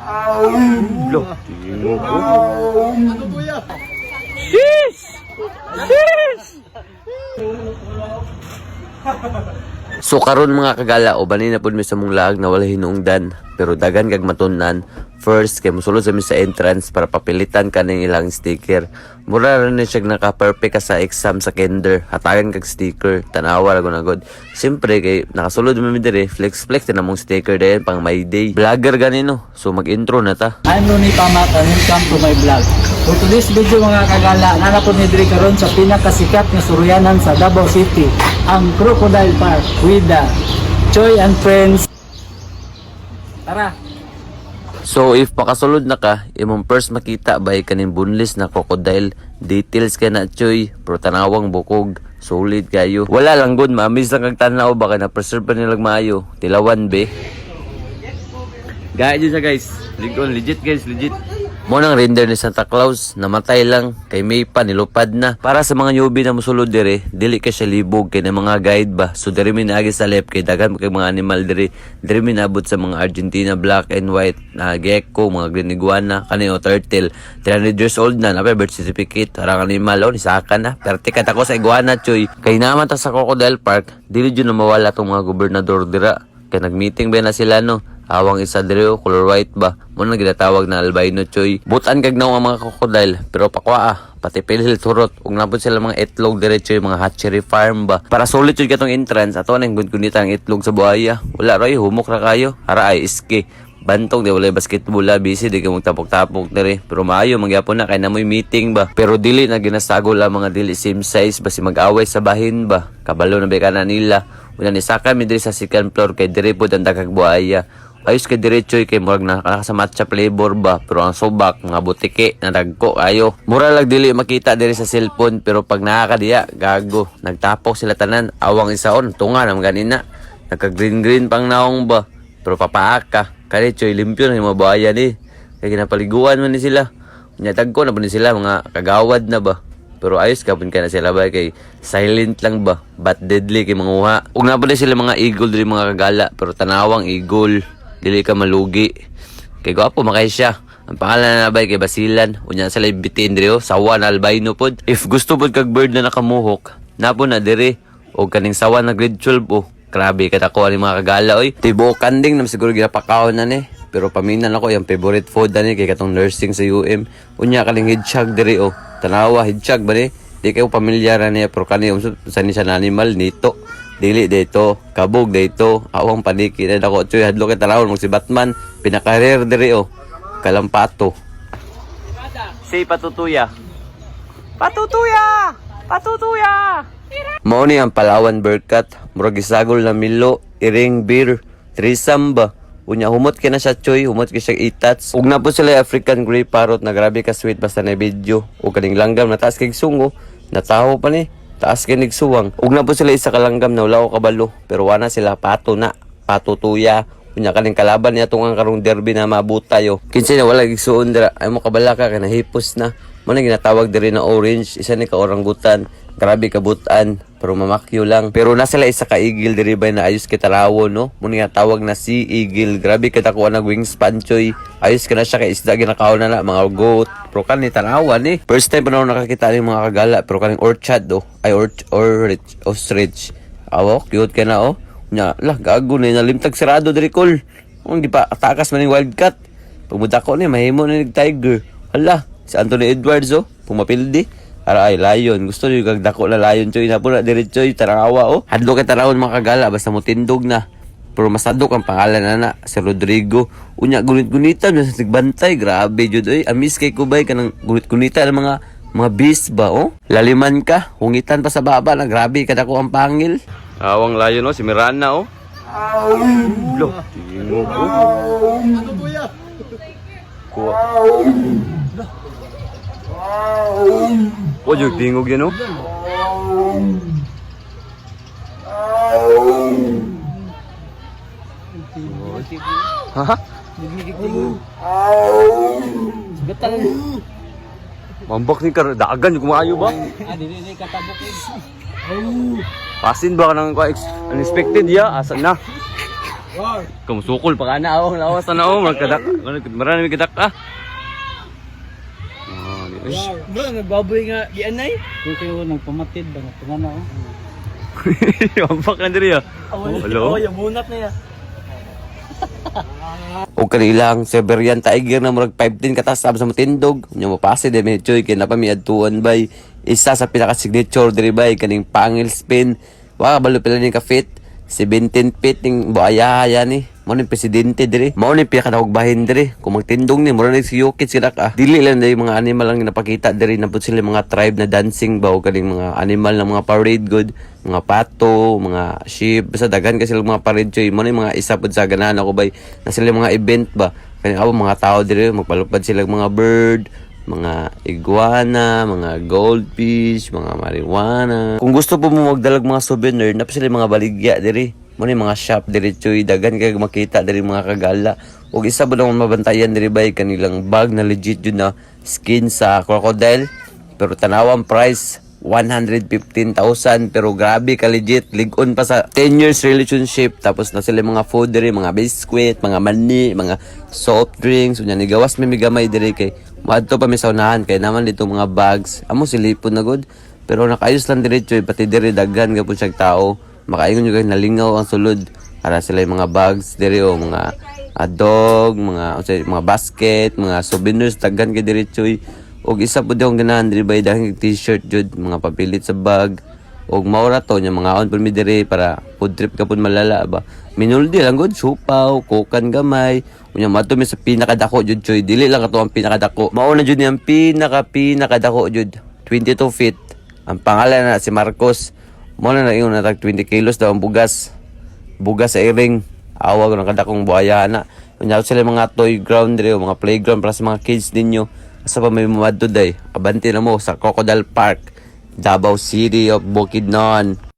Loh, tingog ko. Sheesh! Sheesh! So karon mga kagala, ubanin na pud mi sa mong lag na wala hinungdan, pero dagan kag matunnan. First kay mosulod sa mi sa entrance para papilitan kaning ilang sticker. Mura ra ni siya naka-perfect ka sa exam sa kinder. Hatagan kag sticker, tanawa ra na god. Siyempre kay nakasulod mi dire, flex na mong sticker din pang my day. Vlogger ganino. So mag-intro na ta. I'm Ronnie Pamat and welcome to my vlog. For today's video mga kagala, nanapod ni diri karon sa pinakasikat nga suryanan sa Davao City, ang Crocodile Park with the Choy and Friends. Tara! So if makasulod na ka, imong first makita bay kaning bunlis na crocodile. Details kay na choy, pero tanawang bukog, solid kayo. Wala lang gud, ma-amaze lang kag tanaw baka na preserve pa nilang maayo. Tilawan be. Gaya dyan siya guys. Legit guys, legit. Mo nang render ni Santa Claus, namatay lang, kay May pa nilupad na. Para sa mga newbie na musulod dire, dili ka siya libog kay na mga guide ba. So dire mi naagi sa left kay daghan kay mga animal dire. Dire mi naabot sa mga Argentina black and white na gecko, mga green iguana, kanino turtle. 300 years old na, napay birth certificate. Arang animal ni saka na. Pertikat ako sa iguana choy. Kay naman ta sa Crocodile Park, dili jud na mawala tong mga gobernador dira. Kay nagmeeting ba na sila no? Awang isa diri color white ba mo na ginatawag na albino choy. Butan kag naw ang mga crocodile pero pakwa pati pilhil turot ug napod sila mga itlog diretso mga hatchery farm ba. Para solid jud katong entrance ato nang gudgunita ang itlog sa buhaya. Wala roy humok ra kayo. Ara ay iski. Bantog di wala basketball busy di ka magtapok-tapok diri pero maayo magyapon na kay namoy meeting ba. Pero dili na ginasagol ang mga dili same size basi mag-away sa bahin ba. Kabalo na ba kana nila. Una ni saka mi diri sa second floor kay diri pod ang dagag buhaya. Ayos kay diretso kay murag na sa matcha flavor ba pero ang subak mga butike na dagko ayo. Mura lang dili makita diri sa cellphone pero pag nakakadiya gago nagtapok sila tanan awang isaon tunga nam ganina nagka green pang naong ba pero papaaka kani choy limpyo na mga buhaya ni kay ginapaliguan man ni sila nya dagko na pud sila mga kagawad na ba. Pero ayos kapon ka na sila ba kay silent lang ba but deadly kay manguha. Ug na pud sila mga eagle diri mga kagala pero tanawang eagle. Dili ka malugi. Kay gwapo makay siya. Ang pangalan na bay kay Basilan. Unya sila bitin diri sawa na albino pod. If gusto pod kag bird na nakamuhok, napo na diri og kaning sawa na grade 12 Grabe katako ani mga kagala oy. Tibo kanding nam siguro ginapakaon na ni. Pero paminan ako yung favorite food ani kay katong nursing sa UM. Unya kaning hedgehog diri Tanawa hedgehog ba ni? Di kayo pamilyar niya pero kani sa ni sa animal nito. Dili dito, kabog dito, awang paniki na dako choy hadlo kay tarawon mo si Batman, pinakarer diri Kalampato. Si Patutuya. Patutuya! Patutuya! Mao ni ang Palawan Berkat, murag gisagol na milo, iring beer, threesome ba. Unya humot kay na siya choy, humot kay siya itats. Ug na po sila African Grey Parrot na grabe ka sweet basta na video. Ug kaning langgam na taas kay sungo, nataho pa ni. Taas kinig suwang. Ug na po sila isa kalanggam na wala ko kabalo. Pero wana sila pato na. Patutuya. Unya kaning kalaban niya tungang karong derby na mabuta yo. Kinsa na wala gigsuon dira. Ay mo kabala ka na hipos na. Mo na ginatawag diri na orange. Isa ni ka oranggutan. Grabe kabutan. Pero mamakyo lang. Pero na sila isa ka eagle diri bay na ayos kita rawon no. Mo ni tawag na sea eagle. Grabe kita ko na wingspan choy. Ayos ka na siya kay isda ginakaon na mga goat. Pero kani tanawan ni. First time pa na nakakita ni mga kagala. Pero kaning orchard Ay ostrich. Awo cute ka na Nya lah gago na nalimtag sarado diri kol. Di pa atakas man ning wildcat. Pagmuda ko ni mahimo ni tiger. Hala si Anthony Edwards pumapildi. Ara ay lion. Gusto niyo gagdako na lion choy na po na diretso tarawa Hadlo kay tarawon mga kagala basta mo tindog na. Pero masadok ang pangalan na si Rodrigo. Unya gunit-gunitan sa tigbantay. Grabe jud amis kay kubay kanang gunit-gunitan ng mga beast ba Laliman ka, hungitan pa sa baba na grabe kadako ang pangil. Awang lion si Mirana Lo, tingog Ano kuya? Yung tingog yan Ha? Betal. Mambak ni kar dagan yung kumayo ba? Dili katabok Pasin ba ka ng unexpected ya? Asa na? Kamusukol pa ka na ako. Lawas na ako. Marami kadak ah. Bro, nagbaboy nga di anay. Kung kayo nagpamatid ba? Nagpangana oh. Wampak na diri ah. Hello? Oh, yung munap na yan. O kanilang Siberian Tiger na murag 5'10 katas sa matindog. Nya mapase de medyo kay napamiadtuan bay. Isa sa pinaka signature diri bay kaning pangil spin. Wa balo pila ni ka fit. 17 feet ning buaya ni. Mao ni presidente diri. Mao ni pinakadawag bahin diri. Kung magtindong ni mura ni si Yukit sila ka. Dili lang dai mga animal lang ginapakita diri na pud sila mga tribe na dancing ba o kaning mga animal na mga parade good, mga pato, mga sheep, basta daghan kasi sila mga parade choy. Mao ni mga isa pud sa ganahan ako bay na sila mga event ba. Kani abo mga tao diri magpalupad sila mga bird, mga iguana, mga goldfish, mga marijuana. Kung gusto po mo magdalag mga souvenir, napos sila mga baligya diri. Mo ni mga shop diri choy, daghan kay makita diri mga kagala. Ug isa ba naman mabantayan diri bay kanilang bag na legit jud na skin sa crocodile. Pero tanawang price 115,000 pero grabe ka legit, ligon pa sa 10 years relationship. Tapos na sila mga food diri, mga biscuit, mga mani, mga soft drinks, unya ni gawas may migamay diri kay maadto pa mi sa unahan kay naman dito mga bags. Amo silipon na good. Pero nakayos lang diri choy, pati diri daghan gyapon siyang tao. Makaingon yung nalingaw ang sulod para sila yung mga bags diri o mga dog, mga basket, mga souvenirs daghan kay diri choy. Og isa pud akong ganahan diri bay dahil t-shirt jud, mga papilit sa bag. Og maura to nya mga on pud mi diri para food trip ka pud malala ba. Minuldi lang gud supaw, kokan gamay. Unya mato mi sa pinakadako jud choy, dili lang kato ang pinakadako. Mao na jud ni ang pinakadako jud, 22 feet. Ang pangalan na si Marcos. Mo na ingon na tag 20 kilos daw ang bugas. Bugas sa iring. Awag ng kadakong buhaya na. Unya sila mga toy ground diri, mga playground para sa mga kids ninyo. Asa pa may mamadto day. Abante na mo sa Crocodile Park, Davao City of Bukidnon.